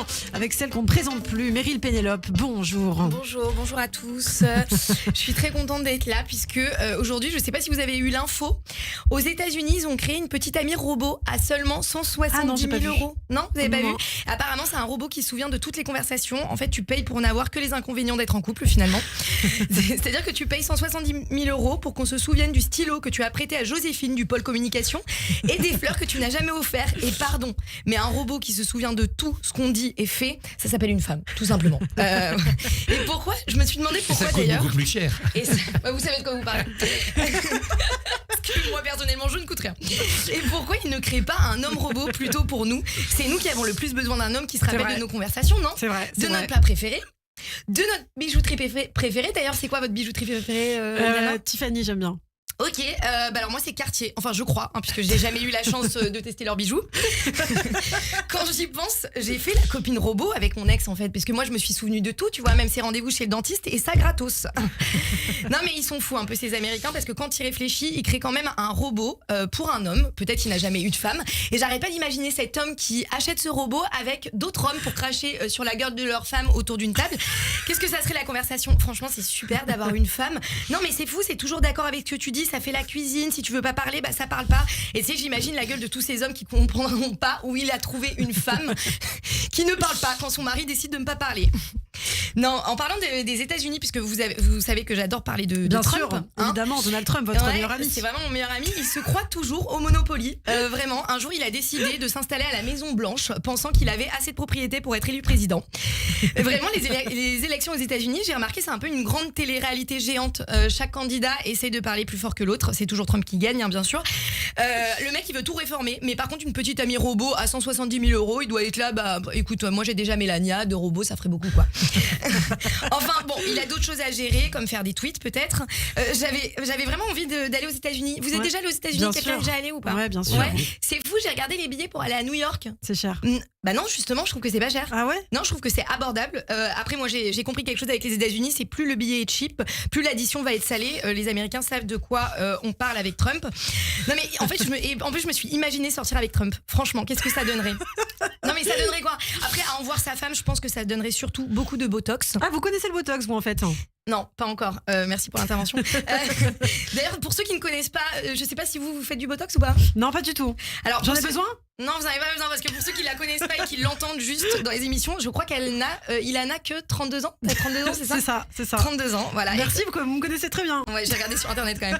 maintenant avec celle qu'on ne présente plus, Meryl Pénélope. Bonjour. Bonjour à tous. Je suis très contente d'être là puisque aujourd'hui, je ne sais pas si vous avez eu l'info, aux États-Unis, ils ont créé une petite amie robot à seulement 170 000 euros. Non, vous n'avez pas vu? Apparemment, c'est un robot qui se souvient de toutes les conversations. En fait, tu payes pour n'avoir que les inconvénients d'être en couple finalement. C'est-à-dire que tu payes 170 000 euros pour qu'on se souvienne du stylo que tu as prêté à Joséphine du pôle communication et des fleurs que tu n'as jamais offert. Et pardon, mais un robot qui se souvient de tout ce qu'on dit et fait, ça s'appelle une femme, tout simplement. Et pourquoi? Je me suis demandé pourquoi d'ailleurs. Ça coûte beaucoup plus cher. Et ça, vous savez de quoi vous parlez. Parce que moi personnellement, je ne coûte rien. Et pourquoi il ne crée pas un homme robot plutôt pour nous? C'est nous qui avons le plus besoin d'un homme qui se rappelle de nos conversations, non? C'est vrai. De notre plat préféré. De notre bijouterie préférée. D'ailleurs, c'est quoi votre bijouterie préférée, Yana? Tiffany, j'aime bien. Ok, alors moi c'est Cartier, enfin je crois, puisque j'ai jamais eu la chance de tester leurs bijoux. Quand j'y pense, j'ai fait la copine robot avec mon ex en fait, parce que moi je me suis souvenue de tout, tu vois, même ses rendez-vous chez le dentiste et ça gratos. Non mais ils sont fous un peu ces Américains, parce que quand ils réfléchissent, ils créent quand même un robot pour un homme, peut-être qu'il n'a jamais eu de femme, et j'arrête pas d'imaginer cet homme qui achète ce robot avec d'autres hommes pour cracher sur la gueule de leur femme autour d'une table. Qu'est-ce que ça serait la conversation? Franchement c'est super d'avoir une femme. Non mais c'est fou, c'est toujours d'accord avec ce que tu dis. Ça fait la cuisine, si tu veux pas parler, bah ça parle pas. Et tu sais, j'imagine la gueule de tous ces hommes qui comprendront pas où il a trouvé une femme qui ne parle pas quand son mari décide de ne pas parler. Non, en parlant des États-Unis, puisque vous savez que j'adore parler de Bien Trump. sûr, évidemment, Donald Trump, votre meilleur ami. C'est vraiment mon meilleur ami. Il se croit toujours au Monopoly. Vraiment, un jour, il a décidé de s'installer à la Maison Blanche, pensant qu'il avait assez de propriété pour être élu président. Vraiment, les élections aux États-Unis, j'ai remarqué, c'est un peu une grande télé-réalité géante. Chaque candidat essaie de parler plus fort que l'autre. C'est toujours Trump qui gagne, hein, bien sûr. Le mec, il veut tout réformer. Mais par contre, une petite amie robot à 170 000 euros, il doit être là. Bah, écoute, moi, j'ai déjà Mélania, de robots, ça ferait beaucoup, quoi. Enfin, bon, il a d'autres choses à gérer, comme faire des tweets, peut-être. J'avais vraiment envie d'aller aux États-Unis. Vous êtes déjà allé aux États-Unis? Quelqu'un est déjà allé ou pas? Ouais, bien sûr. Ouais. C'est fou, j'ai regardé les billets pour aller à New York. C'est cher. Bah non, justement, je trouve que c'est pas cher. Ah ouais? Non, je trouve que c'est abordable. Après, moi, j'ai compris quelque chose avec les États-Unis, c'est plus le billet est cheap, plus l'addition va être salée. Les Américains savent de quoi on parle avec Trump. Non, mais en fait, je me suis imaginé sortir avec Trump. Franchement, qu'est-ce que ça donnerait? Non, mais ça donnerait quoi? Après, à en voir sa femme, je pense que ça donnerait surtout beaucoup de Botox. Ah, vous connaissez le Botox, vous, en fait? Non, pas encore. Merci pour l'intervention. D'ailleurs, pour ceux qui ne connaissent pas, je sais pas si vous faites du Botox ou pas? Non, pas du tout. Alors, j'en ai besoin? Non, vous n'en avez pas besoin, parce que pour ceux qui la connaissent pas et qui l'entendent juste dans les émissions, je crois il en a que 32 ans. 32 ans, c'est ça? C'est ça. 32 ans, voilà. Merci, vous me connaissez très bien. Ouais, j'ai regardé sur internet quand même.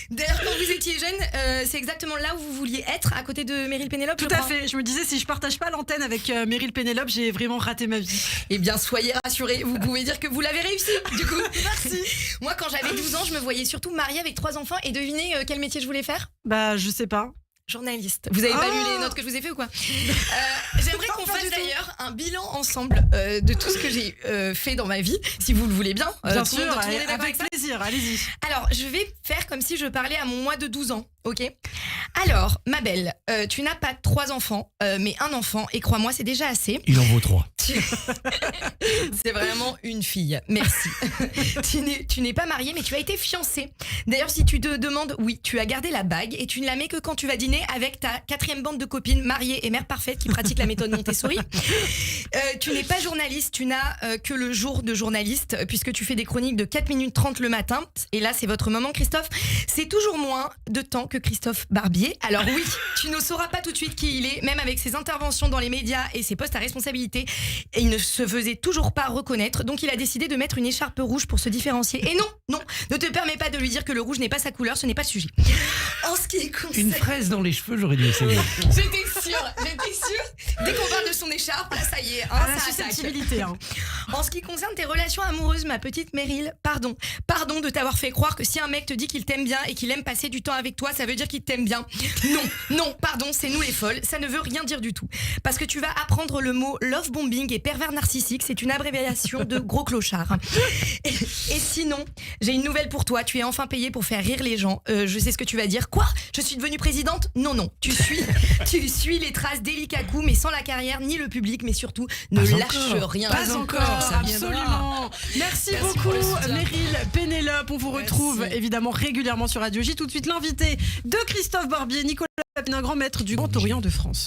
D'ailleurs, quand vous étiez jeune, c'est exactement là où vous vouliez être, à côté de Meryl Pénélope? Tout à fait. Je me disais, si je partage pas l'antenne avec Meryl Pénélope, j'ai vraiment raté ma vie. Eh bien, soyez rassurés, vous pouvez dire que vous l'avez réussi, du coup. Merci. Moi, quand j'avais 12 ans, je me voyais surtout mariée avec 3 enfants, et devinez quel métier je voulais faire? Bah, je sais pas. Journaliste. Vous avez pas lu les notes que je vous ai fait ou quoi? J'aimerais qu'on fasse d'ailleurs un bilan ensemble de tout ce que j'ai fait dans ma vie, si vous le voulez bien. Bien sûr, avec plaisir, allez-y. Alors, je vais faire comme si je parlais à mon moi de 12 ans, ok? Alors, ma belle, tu n'as pas 3 enfants, mais un enfant, et crois-moi, c'est déjà assez. Il en vaut 3. C'est vraiment une fille, merci. Tu n'es pas mariée, mais tu as été fiancée. D'ailleurs, si tu te demandes, oui, tu as gardé la bague et tu ne la mets que quand tu vas dîner avec ta 4e bande de copines mariées et mères parfaites qui pratiquent la méthode Montessori. Tu n'es pas journaliste, tu n'as que le jour de journaliste, puisque tu fais des chroniques de 4 minutes 30 le matin. Et là, c'est votre moment, Christophe. C'est toujours moins de temps que Christophe Barbier. Alors oui, tu ne sauras pas tout de suite qui il est, même avec ses interventions dans les médias et ses postes à responsabilité. Et il ne se faisait toujours pas reconnaître, donc il a décidé de mettre une écharpe rouge pour se différencier. Et non, ne te permets pas de lui dire que le rouge n'est pas sa couleur, ce n'est pas le sujet. En ce qui concerne... Une fraise dans les cheveux, j'aurais dû essayer. J'étais sûre. Dès qu'on parle de son écharpe, là, ça y est, hein, la susceptibilité. Hein. En ce qui concerne tes relations amoureuses, ma petite Meryl, pardon de t'avoir fait croire que si un mec te dit qu'il t'aime bien et qu'il aime passer du temps avec toi, ça veut dire qu'il t'aime bien. Non, pardon, c'est nous les folles, ça ne veut rien dire du tout. Parce que tu vas apprendre le mot love bombing et pervers narcissique, c'est une abréviation de gros clochard. Et sinon, j'ai une nouvelle pour toi, tu es enfin payée pour faire rire les gens. Je sais ce que tu vas dire. Quoi? Je suis devenue présidente? Non, tu suis les traces d'Eli Kakou, mais sans la carrière ni le public, mais surtout ne lâche rien. Pas encore, ça absolument. Merci beaucoup, Meryl Pénélope. On vous retrouve évidemment régulièrement sur Radio J. Tout de suite, l'invité de Christophe Barbier, Nicolas Papin, un grand maître du Grand Orient de France.